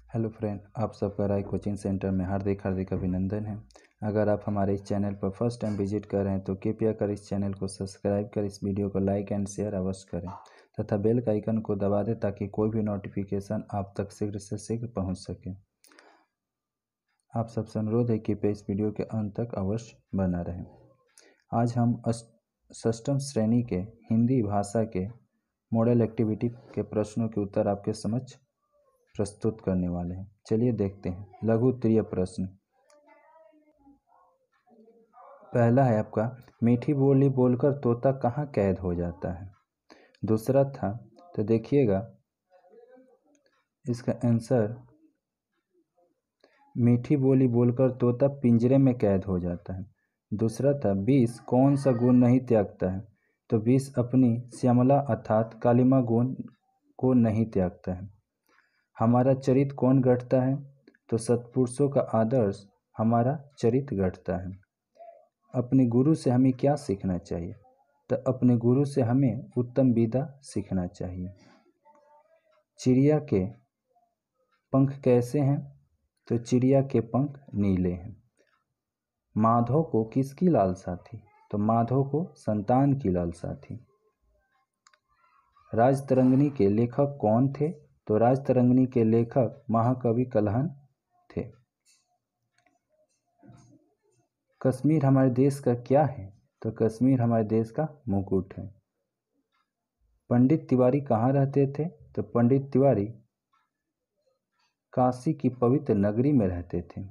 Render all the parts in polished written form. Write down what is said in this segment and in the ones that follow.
Hello friend, आप सबका राय coaching centre में हार्दिक अभिनंदन है। अगर आप हमारे इस चैनल पर फर्स्ट टाइम विजिट कर रहे हैं तो कृपया कर इस चैनल को सब्सक्राइब कर इस वीडियो को लाइक एंड शेयर अवश्य करें तथा बेल का आइकन को दबा दें ताकि कोई भी नोटिफिकेशन आप तक शीघ्र से शीघ्र पहुंच सके। आप सबसे अनुरोध है कि इस वीडियो के अंत तक अवश्य बना रहें। आज हम षष्ठम श्रेणी के हिंदी भाषा के मॉडल एक्टिविटी के प्रश्नों के उत्तर आपके समक्ष प्रस्तुत करने वाले हैं। चलिए देखते हैं। लघु उत्तरीय प्रश्न पहला है आपका, मीठी बोली बोलकर तोता कहाँ कैद हो जाता है। दूसरा था, तो देखिएगा इसका आंसर, मीठी बोली बोलकर तोता पिंजरे में कैद हो जाता है। दूसरा था, विष कौन सा गुण नहीं त्यागता है, तो विष अपनी श्यामला अर्थात कालिमा गुण को नहीं त्यागता है। हमारा चरित्र कौन गढ़ता है, तो सत्पुरुषों का आदर्श हमारा चरित्र गढ़ता है। अपने गुरु से हमें क्या सीखना चाहिए, तो अपने गुरु से हमें उत्तम विद्या सीखना चाहिए। चिड़िया के पंख कैसे हैं, तो चिड़िया के पंख नीले हैं। माधव को किसकी लालसा थी, तो माधव को संतान की लालसा थी। राजतरंगिणी के लेखक कौन थे, तो राजतरंगिणी के लेखक महाकवि कल्हण थे। कश्मीर हमारे देश का क्या है, तो कश्मीर हमारे देश का मुकुट है। पंडित तिवारी कहाँ रहते थे, तो पंडित तिवारी काशी की पवित्र नगरी में रहते थे।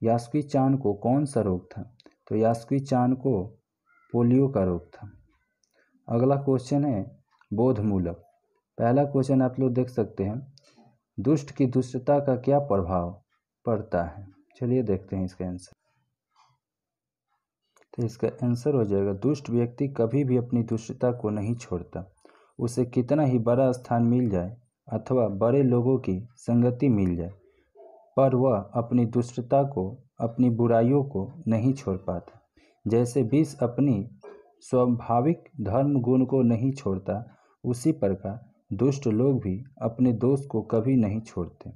यास्की चांद को कौन सा रोग था, तो यास्की चांद को पोलियो का रोग था। अगला क्वेश्चन है बोधमूलक। पहला क्वेश्चन आप लोग देख सकते हैं, दुष्ट की दुष्टता का क्या प्रभाव पड़ता है। चलिए देखते हैं इसका आंसर। तो इसका आंसर हो जाएगा, दुष्ट व्यक्ति कभी भी अपनी दुष्टता को नहीं छोड़ता। उसे कितना ही बड़ा स्थान मिल जाए अथवा बड़े लोगों की संगति मिल जाए, पर वह अपनी दुष्टता को, अपनी बुराइयों को नहीं छोड़ पाता। जैसे विष अपनी स्वाभाविक धर्म गुण को नहीं छोड़ता, उसी प्रकार दुष्ट लोग भी अपने दोष को कभी नहीं छोड़ते।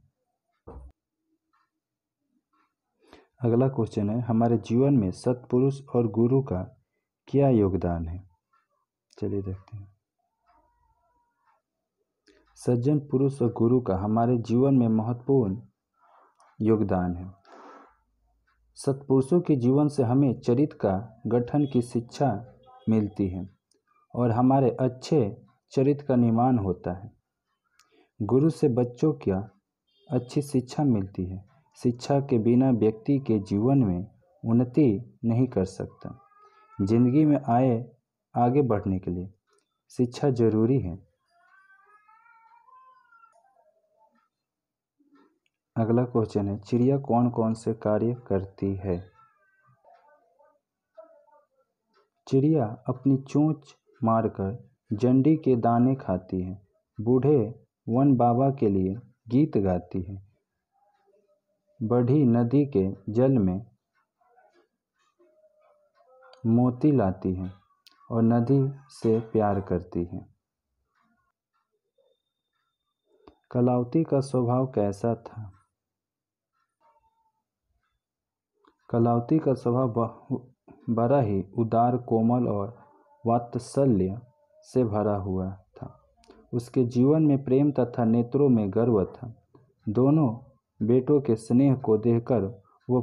अगला क्वेश्चन है, हमारे जीवन में सत्पुरुष और गुरु का क्या योगदान है। चलिए देखते हैं। सज्जन पुरुष और गुरु का हमारे जीवन में महत्वपूर्ण योगदान है। सत्पुरुषों के जीवन से हमें चरित्र का गठन की शिक्षा मिलती है और हमारे अच्छे चरित्र का निर्माण होता है। गुरु से बच्चों की अच्छी शिक्षा मिलती है। शिक्षा के बिना व्यक्ति के जीवन में उन्नति नहीं कर सकता। जिंदगी में आगे बढ़ने के लिए शिक्षा जरूरी है। अगला क्वेश्चन है, चिड़िया कौन कौन से कार्य करती है। चिड़िया अपनी चोंच मारकर जंडी के दाने खाती है, बूढ़े वन बाबा के लिए गीत गाती है, बढ़ी नदी के जल में मोती लाती है और नदी से प्यार करती है। कलावती का स्वभाव कैसा था। कलावती का स्वभाव बड़ा ही उदार, कोमल और वात्सल्य से भरा हुआ था। उसके जीवन में प्रेम तथा नेत्रों में गर्व था। दोनों बेटों के स्नेह को देखकर वो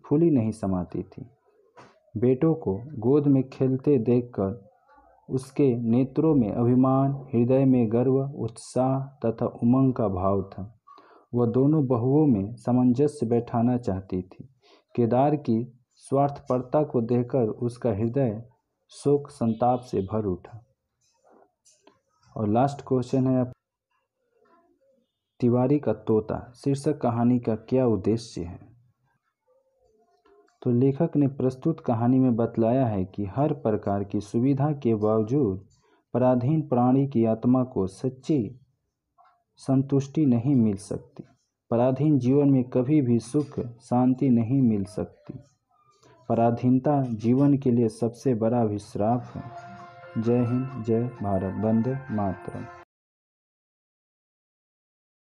फूली नहीं समाती थी। बेटों को गोद में खेलते देखकर उसके नेत्रों में अभिमान, हृदय में गर्व, उत्साह तथा उमंग का भाव था। वह दोनों बहुओं में सामंजस्य बैठाना चाहती थी। केदार की स्वार्थपरता को देखकर उसका हृदय शोक संताप से भर उठा। और लास्ट क्वेश्चन है, तिवारी का तोता शीर्षक कहानी का क्या उद्देश्य है। तो लेखक ने प्रस्तुत कहानी में बतलाया है कि हर प्रकार की सुविधा के बावजूद पराधीन प्राणी की आत्मा को सच्ची संतुष्टि नहीं मिल सकती। पराधीन जीवन में कभी भी सुख शांति नहीं मिल सकती। पराधीनता जीवन के लिए सबसे बड़ा अभिशाप है। जय हिंद, जय भारत, वंदे मातरम।